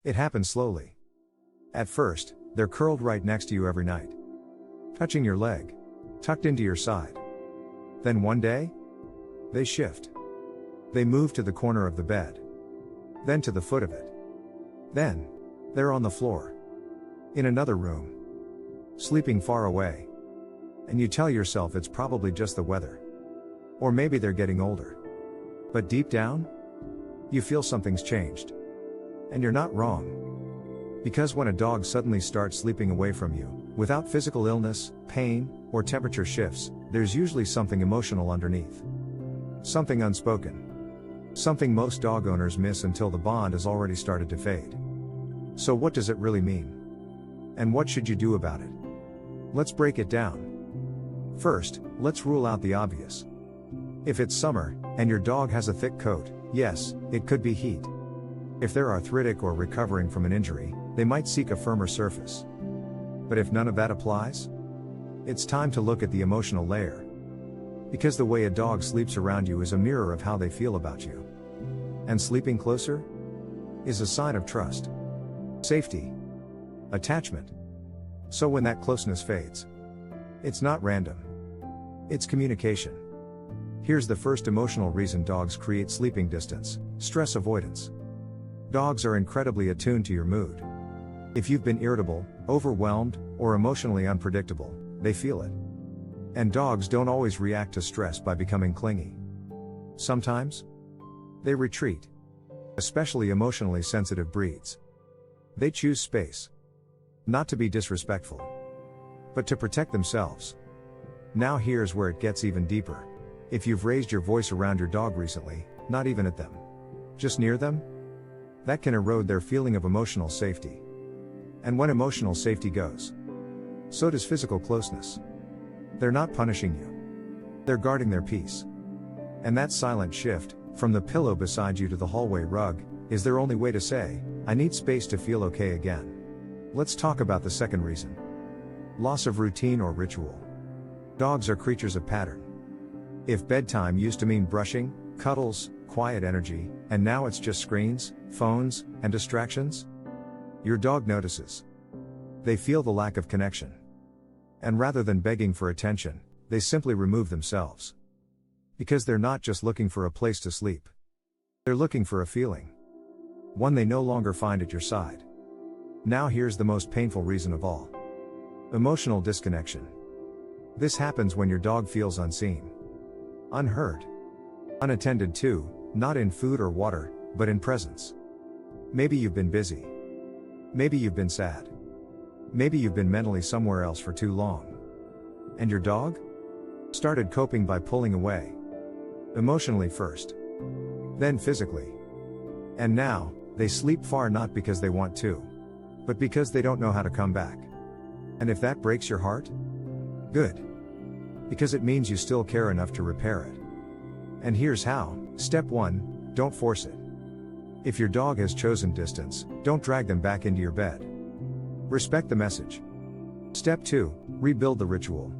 It happens slowly. At first, they're curled right next to you every night, touching your leg, tucked into your side. Then one day, they shift. They move to the corner of the bed, then to the foot of it. Then, they're on the floor, in another room, sleeping far away. And you tell yourself it's probably just the weather. Or maybe they're getting older. But deep down, you feel something's changed. And you're not wrong. Because when a dog suddenly starts sleeping away from you, without physical illness, pain, or temperature shifts, there's usually something emotional underneath. Something unspoken. Something most dog owners miss until the bond has already started to fade. So what does it really mean? And what should you do about it? Let's break it down. First, let's rule out the obvious. If it's summer, and your dog has a thick coat, yes, it could be heat. If they're arthritic or recovering from an injury, they might seek a firmer surface. But if none of that applies, it's time to look at the emotional layer. Because the way a dog sleeps around you is a mirror of how they feel about you. And sleeping closer is a sign of trust, safety, attachment. So when that closeness fades, it's not random. It's communication. Here's the first emotional reason dogs create sleeping distance: stress avoidance. Dogs are incredibly attuned to your mood. If you've been irritable, overwhelmed, or emotionally unpredictable, they feel it. And dogs don't always react to stress by becoming clingy. Sometimes, they retreat. Especially emotionally sensitive breeds. They choose space. Not to be disrespectful, but to protect themselves. Now here's where it gets even deeper. If you've raised your voice around your dog recently, not even at them, just near them, that can erode their feeling of emotional safety. And when emotional safety goes, so does physical closeness. They're not punishing you. They're guarding their peace. And that silent shift, from the pillow beside you to the hallway rug, is their only way to say, "I need space to feel okay again." Let's talk about the second reason. Loss of routine or ritual. Dogs are creatures of pattern. If bedtime used to mean brushing, cuddles, quiet energy, and now it's just screens, phones, and distractions, your dog notices. They feel the lack of connection. And rather than begging for attention, they simply remove themselves. Because they're not just looking for a place to sleep. They're looking for a feeling. One they no longer find at your side. Now here's the most painful reason of all. Emotional disconnection. This happens when your dog feels unseen, unheard, unattended to, not in food or water, but in presence. Maybe you've been busy. Maybe you've been sad. Maybe you've been mentally somewhere else for too long. And your dog started coping by pulling away. Emotionally first. Then physically. And now, they sleep far not because they want to, but because they don't know how to come back. And if that breaks your heart, good. Because it means you still care enough to repair it. And here's how. Step 1, don't force it. If your dog has chosen distance, don't drag them back into your bed. Respect the message. Step 2, rebuild the ritual.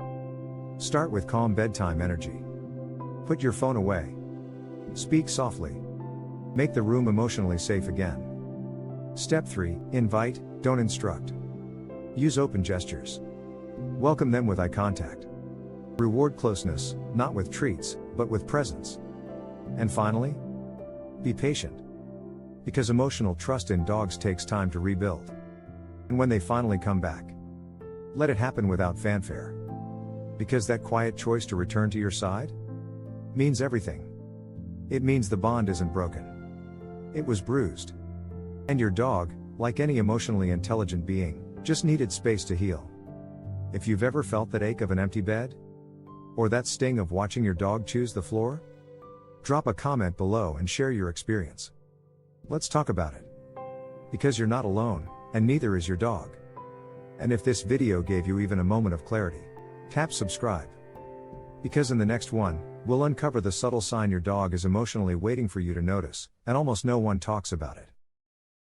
Start with calm bedtime energy. Put your phone away. Speak softly. Make the room emotionally safe again. Step 3, invite, don't instruct. Use open gestures. Welcome them with eye contact. Reward closeness, not with treats, but with presence. And finally, be patient. Because emotional trust in dogs takes time to rebuild. And when they finally come back, let it happen without fanfare. Because that quiet choice to return to your side means everything. It means the bond isn't broken. It was bruised. And your dog, like any emotionally intelligent being, just needed space to heal. If you've ever felt that ache of an empty bed, or that sting of watching your dog choose the floor, drop a comment below and share your experience. Let's talk about it. Because you're not alone, and neither is your dog. And if this video gave you even a moment of clarity, tap subscribe. Because in the next one, we'll uncover the subtle sign your dog is emotionally waiting for you to notice, and almost no one talks about it.